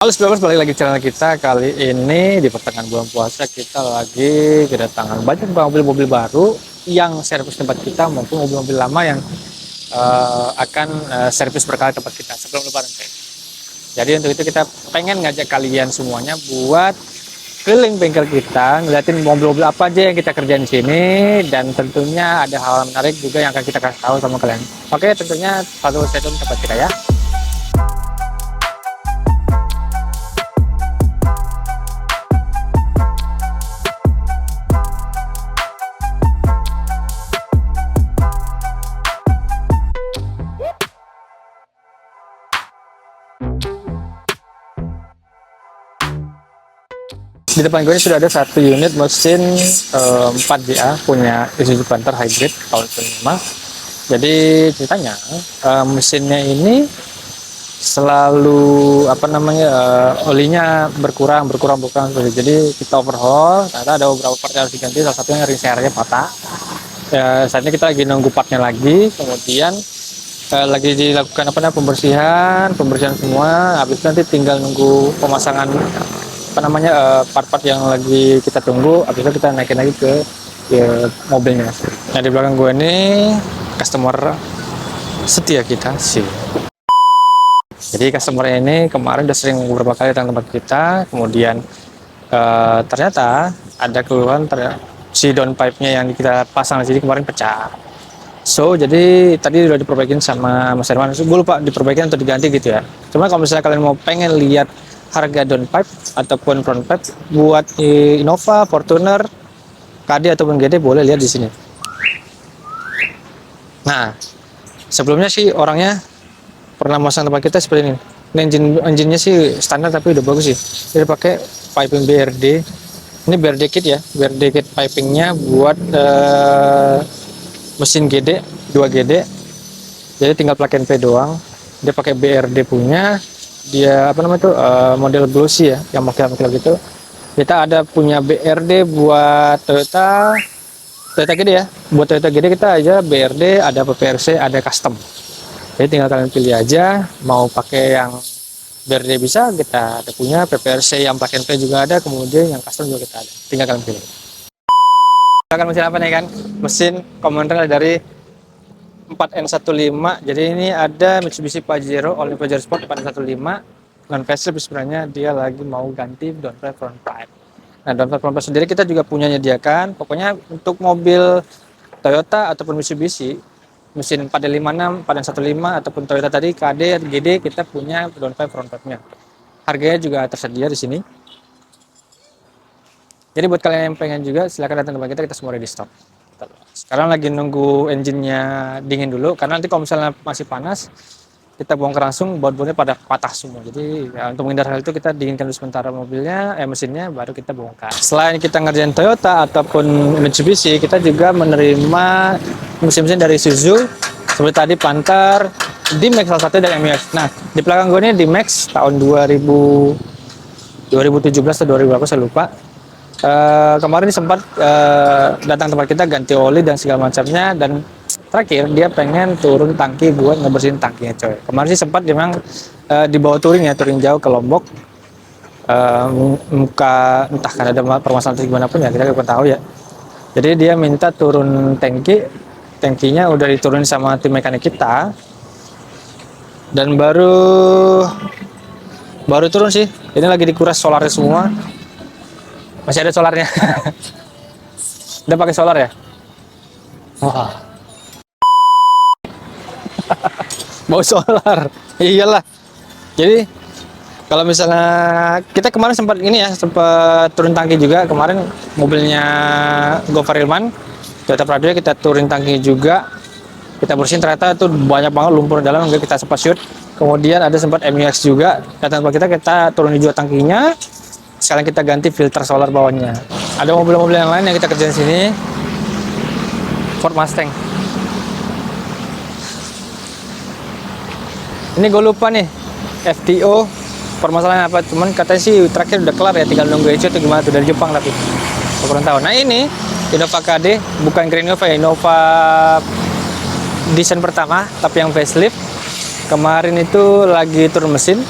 Halo Spoilers, balik lagi channel kita. Kali ini di pertengahan bulan puasa kita lagi kedatangan banyak mobil-mobil baru yang servis tempat kita maupun mobil-mobil lama yang akan servis berkala tempat kita sebelum lebaran. Jadi untuk itu kita pengen ngajak kalian semuanya buat keliling bengkel kita, ngeliatin mobil-mobil apa aja yang kita kerjain di sini, dan tentunya ada hal menarik juga yang akan kita kasih tahu sama kalian. Oke, tentunya selalu stay tune tempat kita ya. Di depan gue ini sudah ada satu unit mesin 4JA punya Isuzu Panther Hybrid tahun 2005. Jadi ceritanya mesinnya ini selalu olinya berkurang. Jadi kita overhaul, ternyata ada beberapa part yang harus diganti, salah satunya ring sernya patah. Saat ini kita lagi nunggu partnya lagi, kemudian lagi dilakukan pembersihan semua. Habis itu nanti tinggal nunggu pemasangan part-part yang lagi kita tunggu. Habis itu kita naikin lagi ke mobilnya. Nah, di belakang gue ini customer setia kita sih. Jadi customer ini kemarin udah sering beberapa kali datang tempat kita, kemudian ternyata ada keluhan si downpipe-nya yang kita pasang di sini kemarin pecah. So, jadi tadi udah diperbaikin sama Mas Herman. Gue lupa diperbaikin atau diganti gitu ya. Cuma kalau misalnya kalian mau pengen lihat harga downpipe ataupun front pipe buat Innova, Fortuner, KD ataupun GD, boleh lihat di sini. Nah, sebelumnya sih orangnya pernah masang tempat kita seperti ini. Ini engine-nya sih standar tapi udah bagus sih. Dia pakai piping BRD. Ini BRD kit ya, BRD kit pipingnya buat mesin GD, 2 GD. Jadi tinggal plug and play doang. Dia pakai BRD punya. Dia model glossy ya, yang makil-makil gitu. Kita ada punya BRD buat Toyota GD ya. Buat Toyota GD kita aja BRD, ada PPRC, ada custom. Jadi tinggal kalian pilih aja mau pakai yang BRD bisa, kita ada punya PPRC yang plug and play juga ada, kemudian yang custom juga kita ada. Tinggal kalian pilih. Akan mesin apa nih kan? Mesin konvensional dari 4N15. Jadi ini ada Mitsubishi Pajero All New Pajero Sport 4N15 dengan facelift. Sebenarnya dia lagi mau ganti downpipe front pipe. Nah, downpipe front pipe sendiri kita juga punya nyediakan. Pokoknya untuk mobil Toyota ataupun Mitsubishi mesin 4D56, 4N15 ataupun Toyota tadi KD, GD, kita punya downpipe front pipe-nya. Harganya juga tersedia di sini. Jadi buat kalian yang pengen juga silakan datang ke kita semua ready stock. Sekarang lagi nunggu engine-nya dingin dulu, karena nanti kalau misalnya masih panas kita bongkar langsung, baut-bautnya pada patah semua. Jadi ya, untuk menghindar hal itu kita dinginkan dulu sementara mesinnya, baru kita bongkar. Selain kita ngerjain Toyota ataupun Mitsubishi, kita juga menerima mesin-mesin dari Isuzu seperti tadi Panther, D-Max salah satu, dan MX. Nah, di belakang gue ini D-Max tahun 2017 atau 2000 apa saya lupa. Kemarin sempat datang tempat kita ganti oli dan segala macamnya, dan terakhir dia pengen turun tangki buat ngebersihin tangkinya coy. Kemarin sih sempat memang dibawa touring jauh ke Lombok, entah karena ada permasalahan gimana pun ya, kita nggak tahu ya. Jadi dia minta turun tankinya udah diturunin sama tim mekanik kita, dan baru turun sih. Ini lagi dikuras solarnya semua. Masih ada solarnya. Udah pakai solar ya? Wah. Bau solar. Iyalah. Jadi kalau misalnya kita kemarin sempat turun tangki juga kemarin, mobilnya Gofar Ilman Toyota Prado kita turunin tangki juga. Kita bersihin, ternyata itu banyak banget lumpur dalam, kita sempat shoot. Kemudian ada sempat MUX juga datang ke kita turunin juga tangkinya. Sekarang kita ganti filter solar bawahnya. Ada mobil-mobil yang lain yang kita kerjain sini. Ford Mustang. Ini gue lupa nih, FTO permasalahan apa, cuman katanya sih terakhir udah kelar ya, tinggal nunggu ECU atau gimana tuh dari Jepang, tapi kurang tahu. Nah, ini Innova KD, bukan Grand Innova ya, Innova desain pertama tapi yang facelift. Kemarin itu lagi turun mesin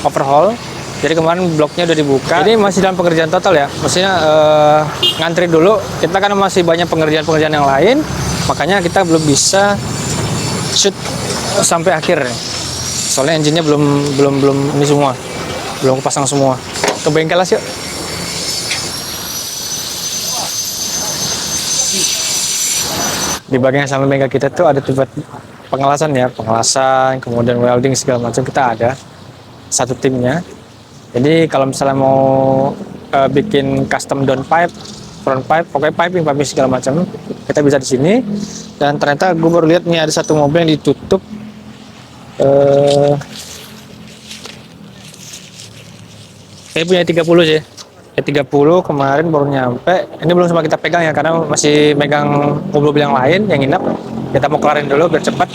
overhaul, Jadi kemarin bloknya udah dibuka. Ini masih dalam pengerjaan total ya. Maksudnya ngantri dulu. Kita kan masih banyak pengerjaan-pengerjaan yang lain, makanya kita belum bisa shoot sampai akhir. Soalnya engine-nya belum ini semua. Belum kepasang semua. Ke bengkel lah, yuk. Di bagian samping bengkel kita tuh ada tempat pengelasan ya, pengelasan, kemudian welding segala macam kita ada satu timnya. Jadi kalau misalnya mau bikin custom down pipe, front pipe, pokoknya piping segala macam, kita bisa di sini. Dan ternyata gue baru lihat nih ada satu mobil yang ditutup. Saya punya 30 sih. 30 kemarin baru nyampe. Ini belum sempat kita pegang ya, karena masih megang mobil yang lain yang nginep. Kita mau kelarin dulu biar cepat,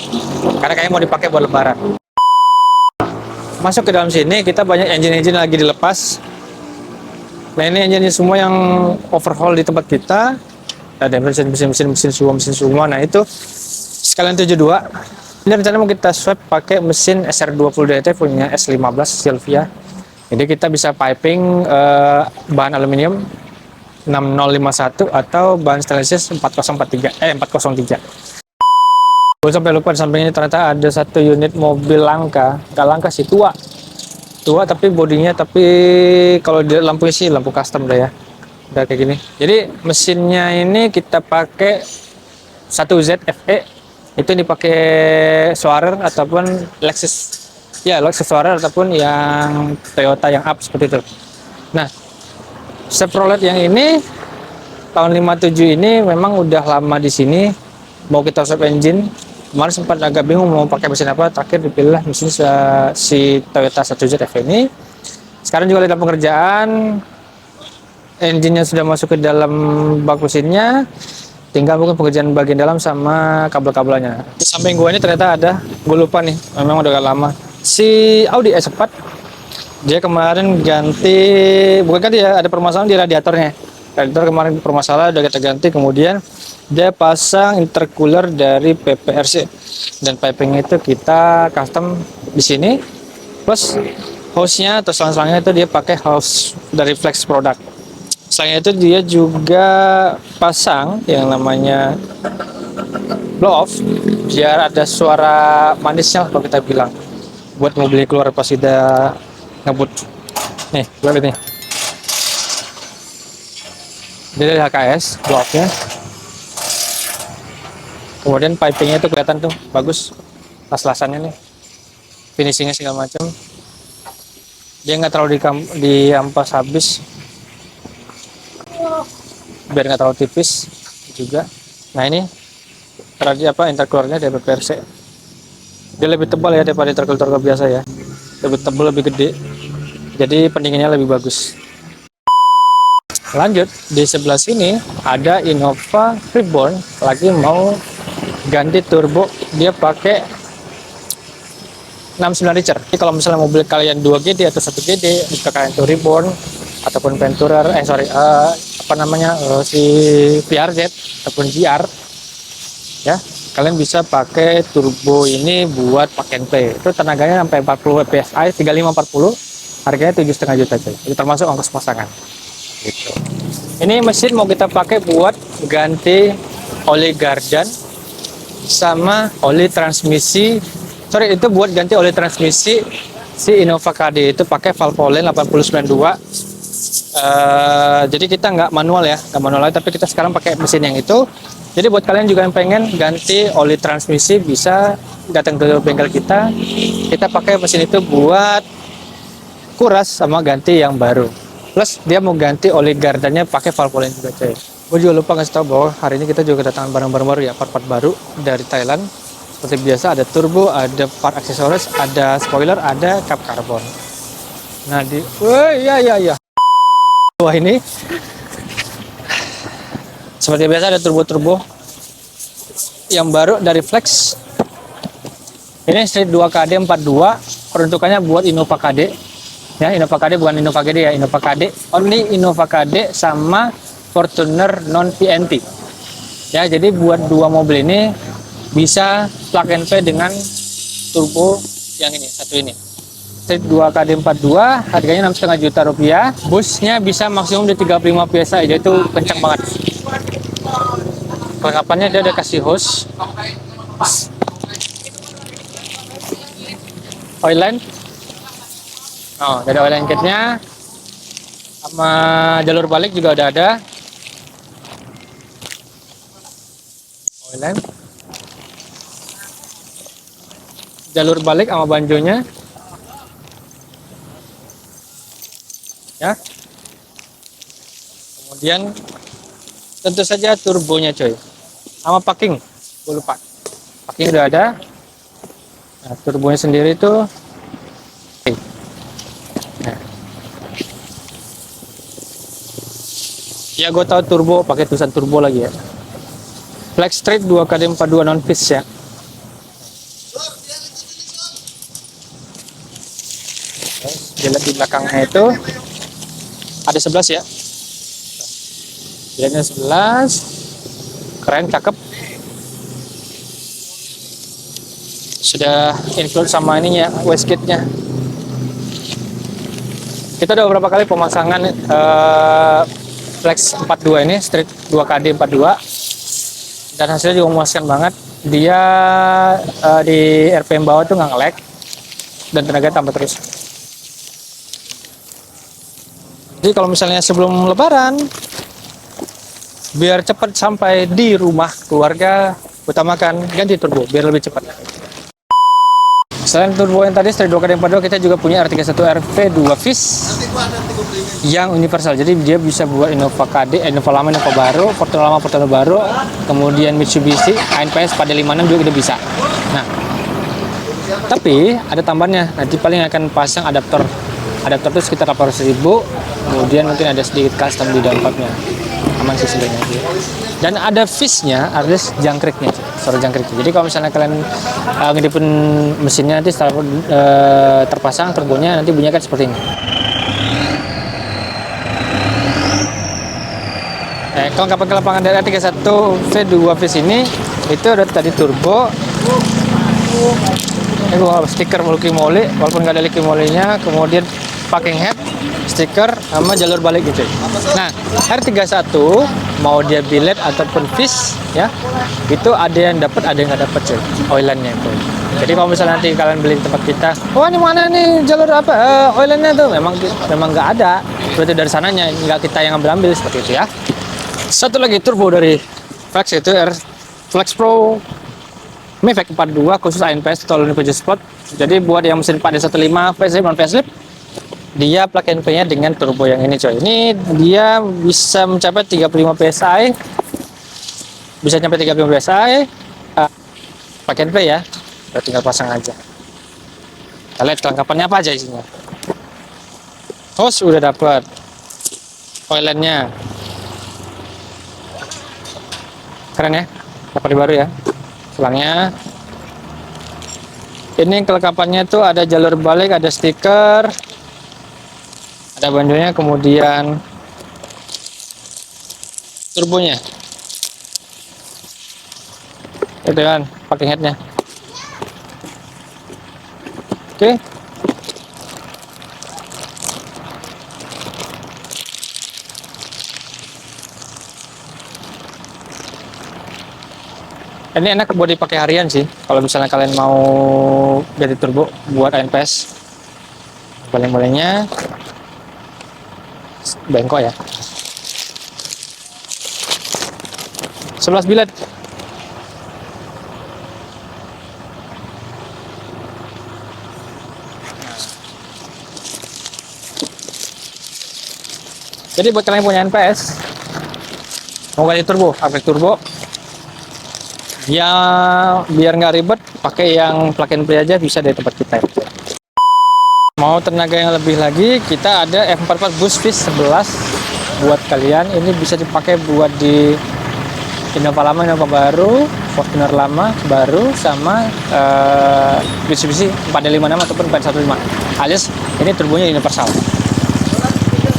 karena kayaknya mau dipakai buat lebaran. Masuk ke dalam sini, kita banyak engine lagi dilepas. Nah ini engine semua yang overhaul di tempat kita. Ada mesin semua. Nah itu sekalian 72. Ini rencana mau kita swap pakai mesin SR20 DT punya S15 Silvia. Jadi kita bisa piping bahan aluminium 6051 atau bahan stainless 403. Gue sampai lupa di samping ini ternyata ada satu unit mobil langka, nggak langka sih, tua tapi bodinya, tapi kalau di lampunya sih lampu custom udah ya, udah kayak gini. Jadi mesinnya ini kita pakai 1Z FE, itu dipakai Swarer ataupun Lexus. Ya, Lexus Swarer ataupun yang Toyota yang up seperti itu. Nah, Chevrolet yang ini tahun 57 ini memang udah lama di sini. Mau kita swap engine. Kemarin sempat agak bingung mau pakai mesin apa. Terakhir dipilih mesin si Toyota 1Z FE ini. Sekarang juga dalam pengerjaan. Engine-nya sudah masuk ke dalam bak mesinnya. Tinggal mungkin pengerjaan bagian dalam sama kabel-kabelnya. Di samping gua ini ternyata ada, gue lupa nih, memang udah agak lama. Si Audi S4 dia kemarin bukan ganti ya, ada permasalahan di radiatornya. Radiator kemarin bermasalah, udah kita ganti. Kemudian dia pasang intercooler dari PPRC, dan piping itu kita custom di sini. Plus hose-nya atau selang-selangnya itu dia pakai hose dari Flex product. Selain itu dia juga pasang yang namanya blow off biar ada suara manisnya kalau kita bilang, buat mobilnya keluar pas kita ngebut. Nih, lihat ini. Ini dari HKS blow off-nya. Kemudian pipingnya itu kelihatan tuh bagus, las-lasannya nih, finishingnya segala macam. Dia nggak terlalu diampas habis, biar nggak terlalu tipis juga. Nah ini intercoolernya dari PPRC. Dia lebih tebal ya daripada intercooler biasa ya, lebih tebal, lebih gede, jadi pendinginnya lebih bagus. Lanjut, di sebelah sini ada Innova Reborn lagi mau ganti turbo. Dia pakai 69 liter. Jadi kalau misalnya mobil kalian 2GD atau 1GD, jika kalian itu Reborn ataupun Venturer, si PRZ ataupun GR ya, kalian bisa pakai turbo ini buat pakai play. Itu tenaganya sampai 40 PSI, 3540, harganya 7,5 juta coy. Itu termasuk ongkos pasangan gitu. Ini mesin mau kita pakai buat ganti oli gardan sama oli transmisi. Itu buat ganti oli transmisi si Innova KD, itu pakai Valvoline 8092. Jadi kita nggak manual ya, tapi kita sekarang pakai mesin yang itu. Jadi buat kalian juga yang pengen ganti oli transmisi, bisa datang ke bengkel kita pakai mesin itu buat kuras sama ganti yang baru. Plus dia mau ganti oli gardannya pakai Valvoline juga coy. Gue juga lupa ngasih tahu bahwa hari ini kita juga kedatangan barang-barang baru ya, part-part baru dari Thailand. Seperti biasa ada turbo, ada part aksesoris, ada spoiler, ada kap karbon. Nah iya. Wah ini seperti biasa ada turbo yang baru dari Flex. Ini Street 2KD 42, peruntukannya buat Innova KD ya, Innova KD bukan Innova GD ya, Innova KD, only Innova KD sama Fortuner non PNT ya. Jadi buat dua mobil ini bisa plug and play dengan turbo yang ini, satu ini. Street 2KD42, harganya 6,5 juta rupiah. Busnya bisa maksimum di 35 PSI, jadi itu kencang banget. Kelengkapannya dia ada kasih hose, oil line, ada oil line kitnya, sama jalur balik juga udah ada. Oil line, jalur balik sama banjonya, ya. Kemudian tentu saja turbonya coy, sama packing, gue lupa, packing udah ada. Nah, turbonya sendiri tuh, nah. Ya gue tahu turbo, pakai tulisan turbo lagi ya. Flex Street 2KD42 non fish ya. Dilihat di belakangnya itu ada 11 ya. Dilihatnya 11, keren, cakep. Sudah include sama ininya, wastegate-nya. Kita udah beberapa kali pemasangan Flex 42 ini, Street 2KD42, dan hasilnya juga memuaskan banget. Dia di RPM bawah tuh nggak nge-lag dan tenaga tambah terus. Jadi kalau misalnya sebelum lebaran, biar cepat sampai di rumah keluarga, utamakan ganti turbo biar lebih cepat. Selain turbo yang tadi Street 2KD42, kita juga punya R31 RV2 Fish yang universal. Jadi dia bisa buat Innova KD, Innova lama, Innova baru, Fortuner lama, Fortuner baru, kemudian Mitsubishi ANPS pada 56 juga udah bisa. Nah, tapi ada tambahannya. Nanti paling akan pasang adaptor. Adaptor itu sekitar 800.000. Kemudian mungkin ada sedikit custom di dampaknya. Aman sih sebenarnya. Dan ada fishnya, ada jangkriknya, suara jangkriknya. Jadi kalau misalnya kalian ngedipin mesinnya nanti setelah terpasang turbonya, nanti bunyinya kan seperti ini. Kelengkapan ke lapangan dari R31 V2 Fish ini itu ada tadi turbo. Ini gua stiker Lucky Moly, walaupun nggak ada Lucky Moly-nya. Kemudian packing head, stiker, sama jalur balik gitu. Nah, R31 mau dia billet ataupun fish ya, itu ada yang dapat, ada yang nggak dapat cuy, oilannya itu. Jadi kalau misalnya nanti kalian beli di tempat kita, wah ini mana nih jalur apa oilannya tuh, memang nggak ada, berarti dari sananya nggak kita yang ambil seperti itu ya. Satu lagi turbo dari Flex itu Flex Pro Mavic 42 khusus ANPS Total Universal Sport. Jadi buat yang mesin 4D15 facelift non facelift, dia plug and play-nya dengan turbo yang ini coy. Ini dia bisa mencapai 35 PSI. Bisa sampai 35 PSI. Plug and play ya. Udah tinggal pasang aja. Kita lihat kelengkapannya apa aja isinya. Hose udah dapat. Oilannya. Keren ya. Dapat baru ya. Selangnya. Ini kelengkapannya tuh ada jalur balik, ada stiker, ada banjonya, kemudian turbonya. Itu kan packing headnya. Oke. Ini enak buat dipakai harian sih. Kalau misalnya kalian mau ganti turbo buat ANPS, boleh-bolehnya bengkok ya. 11 billet. Jadi buat kalian yang punya ANPS, mau ganti turbo, upgrade turbo, ya biar nggak ribet, pakai yang plug and play aja bisa dari tempat kita. Mau tenaga yang lebih lagi, kita ada F44 Boost Fish 11 buat kalian. Ini bisa dipakai buat di Innova lama, Innova baru, Fortuner lama, baru, sama Mitsubishi 4D56 ataupun 415. Alias ini turbonya universal.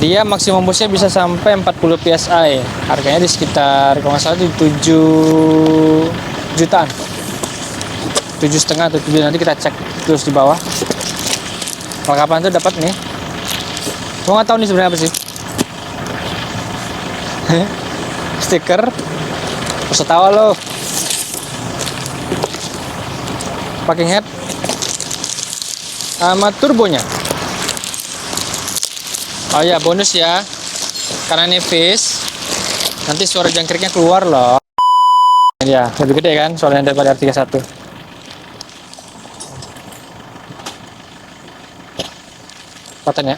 Dia maksimum busnya bisa sampai 40 PSI. Harganya di sekitar kalau nggak salah di 7 jutaan, 7,5 atau 7, nanti kita cek terus di bawah. Perlengkapan tuh dapat nih. Gua nggak tahu nih sebenarnya apa sih. Stiker. Bisa tahu lo. Packing head. Sama turbonya. Oh ya, bonus ya. Karena ini fish, nanti suara jangkriknya keluar loh. Ya, lebih gede kan soalnya daripada R31. Paten ya.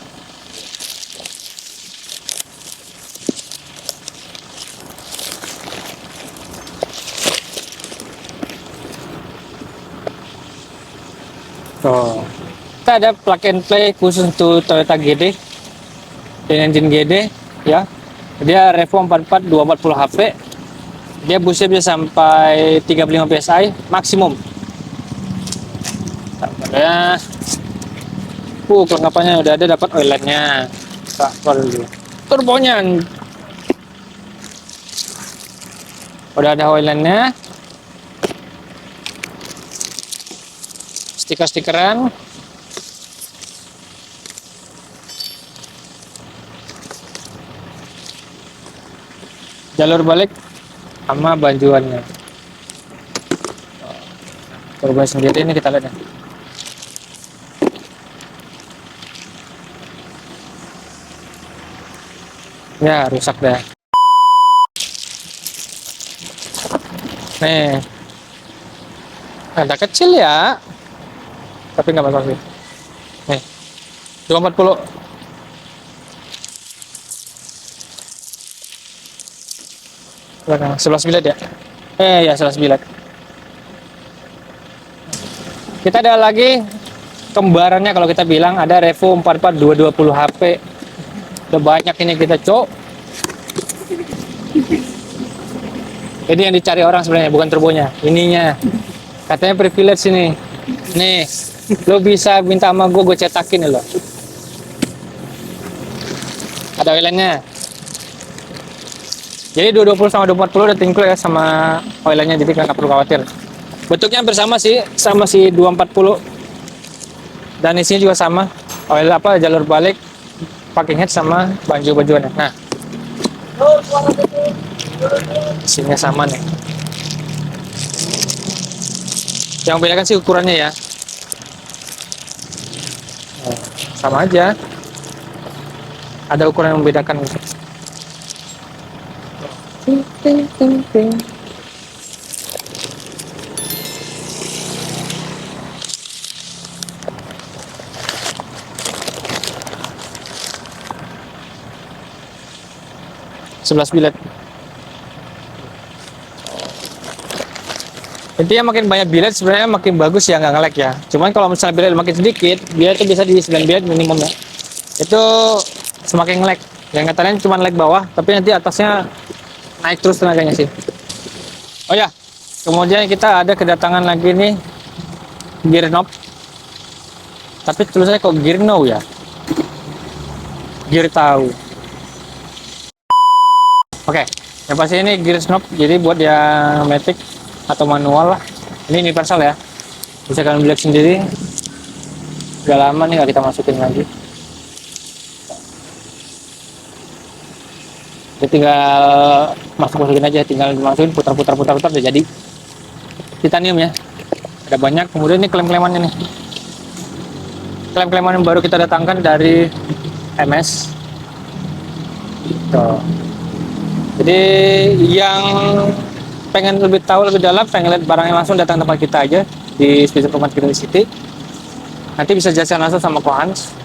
Tuh. Kita ada plug and play khusus untuk Toyota GD dengan engine GD ya. Dia Revo 44 240 HP. Dia busnya bisa sampai 35 PSI maksimum. Ya. Kelengkapannya udah ada, dapat oil line-nya. Pak, dulu. Turbonya udah ada oil line-nya. Stiker-stikeran. Jalur balik sama banjuannya. Turbo sendiri ini kita lihat ya. Ya, rusak deh. Nih. Ada kecil ya. Tapi nggak masalah sih. Nih. 240. Belakang 11 bilet ya. Ya 11 bilet. Kita ada lagi kembarannya kalau kita bilang, ada Revo 44 220 HP. Udah banyak ini kita, Cok. Ini yang dicari orang sebenarnya, bukan turbonya, ininya. Katanya privilege ini. Nih, lo bisa minta sama gue cetakin lo. Ada oilannya. Jadi 220 sama 240 udah include ya sama oilannya, jadi nggak perlu khawatir. Bentuknya hampir sama sih, sama si 240. Dan isinya juga sama. Oil apa, jalur balik, packing head sama baju-bajuannya. Nah, isinya sama nih. Yang bedakan sih ukurannya ya. Sama aja. Ada ukuran yang membedakan. Ting, ting, ting. Sebelas bilet. Intinya makin banyak bilet sebenarnya makin bagus ya, nggak nge-lag ya. Cuman kalau misalnya bilet makin sedikit, biar itu bisa di 9 bilet minimum ya. Itu semakin nge-lag. Yang katanya cuma lag bawah, tapi nanti atasnya naik terus tenaganya sih. Oh ya, kemudian kita ada kedatangan lagi nih gear knob. Tapi tulisannya kok gear no ya? Gear tahu. Oke, yang pasti ini gear knob. Jadi buat yang matic atau manual lah. Ini universal ya. Bisa kalian beli sendiri. Udah lama nih nggak kita masukin lagi. Jadi tinggal masukin aja, tinggal dimasukin, putar udah jadi. Titanium ya. Ada banyak. Kemudian ini klem-klemannya nih. Klem-kleman yang baru kita datangkan dari MS. Tuh. Jadi yang pengen lebih tahu lebih dalam, pengen lihat barangnya langsung, datang tempat kita aja di Special Performance Green City. Nanti bisa jelaskan langsung sama Kohans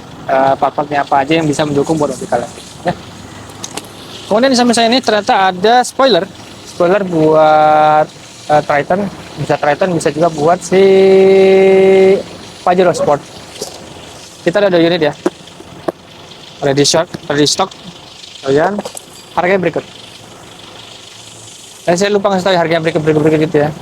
part-partnya apa aja yang bisa mendukung buat mobil kalian. Ya. Kemudian di samping saya ini ternyata ada spoiler buat Triton. Bisa Triton, bisa juga buat si Pajero Sport. Kita ada 2 unit ya. Ready stock. Kemudian harganya berikut. Saya lupa ngasih tahu harganya berikut gitu ya.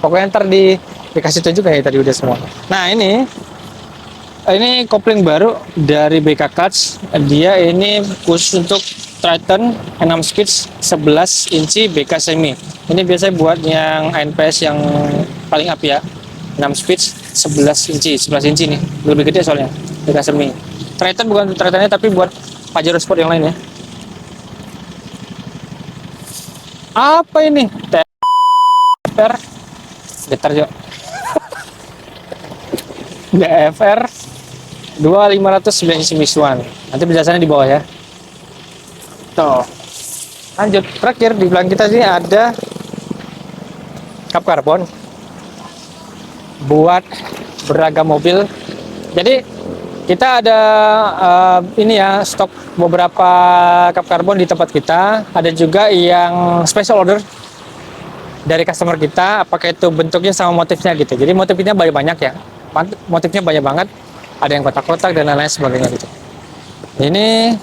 Pokoknya ntar dikasih tahu juga ya, tadi udah semua. Nah, ini kopling baru dari BK Clutch. Dia ini khusus untuk Triton 6 speed 11 inci BK semi. Ini biasanya buat yang NPS yang paling up ya, 6 speed. 11 inci, 11 inci nih, lebih gede soalnya beda semi. Triton bukan untuk Tritonnya tapi buat Pajero Sport yang lain ya. Apa ini? TFR getar jo. DFR 2500 inci Misuan. Nanti penjelasannya di bawah ya. Tuh. Lanjut, terakhir di belakang kita sini ada kap karbon buat beragam mobil. Jadi kita ada ini ya, stok beberapa kap karbon di tempat kita. Ada juga yang special order dari customer kita, apakah itu bentuknya sama motifnya gitu. Jadi motifnya banyak ya, motifnya banyak banget. Ada yang kotak-kotak dan lain-lain sebagainya gitu. Ini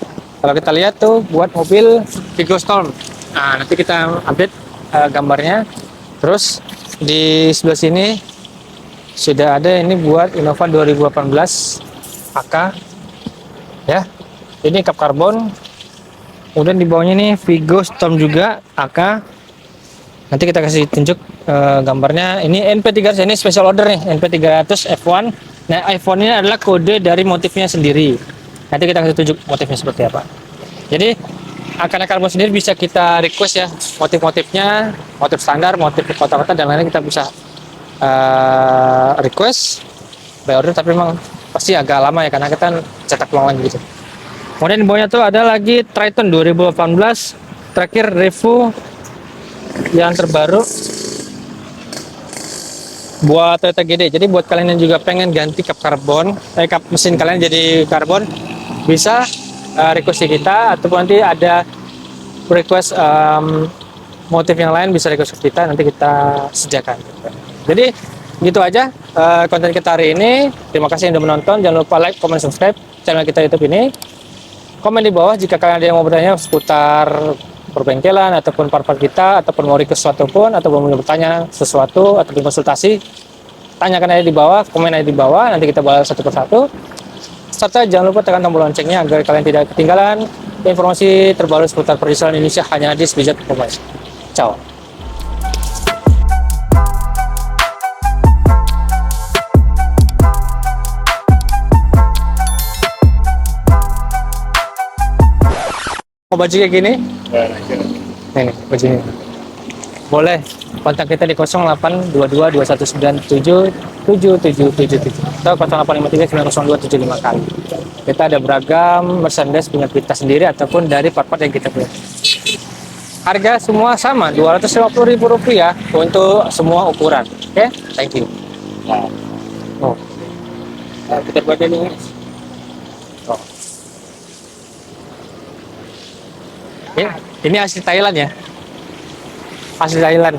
kalau kita lihat tuh buat mobil Vigo Storm. Nah, nanti kita update gambarnya. Terus di sebelah sini sudah ada ini buat Innova 2018 AK ya. Ini kap karbon. Kemudian di bawahnya nih Vigo Storm juga AK. Nanti kita kasih tunjuk gambarnya. Ini NP300, ini special order nih, NP300 F1. Nah, iPhone ini adalah kode dari motifnya sendiri. Nanti kita kasih tunjuk motifnya seperti apa. Jadi akar karbon sendiri bisa kita request ya, motif-motifnya, motif standar, motif kotak-kotak dan lainnya kita bisa request by order, tapi memang pasti agak lama ya karena kita cetak ulang lagi gitu. Kemudian di bawahnya tuh ada lagi Triton 2018 terakhir Revo yang terbaru buat Toyota GD. Jadi buat kalian yang juga pengen ganti kap karbon, kap mesin kalian jadi karbon, bisa request di kita, ataupun nanti ada request motif yang lain bisa request ke kita, nanti kita sediakan. Jadi gitu aja konten kita hari ini. Terima kasih yang sudah menonton. Jangan lupa like, comment, subscribe channel kita YouTube ini. Komen di bawah jika kalian ada yang mau bertanya seputar perbengkelan ataupun part-part kita, ataupun mau request sesuatu pun, ataupun mau bertanya sesuatu ataupun konsultasi, tanyakan aja di bawah, komen aja di bawah, nanti kita balas satu persatu. Serta jangan lupa tekan tombol loncengnya agar kalian tidak ketinggalan informasi terbaru seputar perizinan Indonesia hanya di Spijat Performance. Ciao. Mau baju kayak gini? Nih, bajunya. Boleh kontak kita di 082221977777 atau 0853902755 kali. Kita ada beragam merchandise punya kita sendiri ataupun dari part-part yang kita punya. Harga semua sama, Rp250.000 untuk semua ukuran. Oke, thank you. Oh. Kita buat ini. Oh. Ini asli Thailand ya, asli Thailand.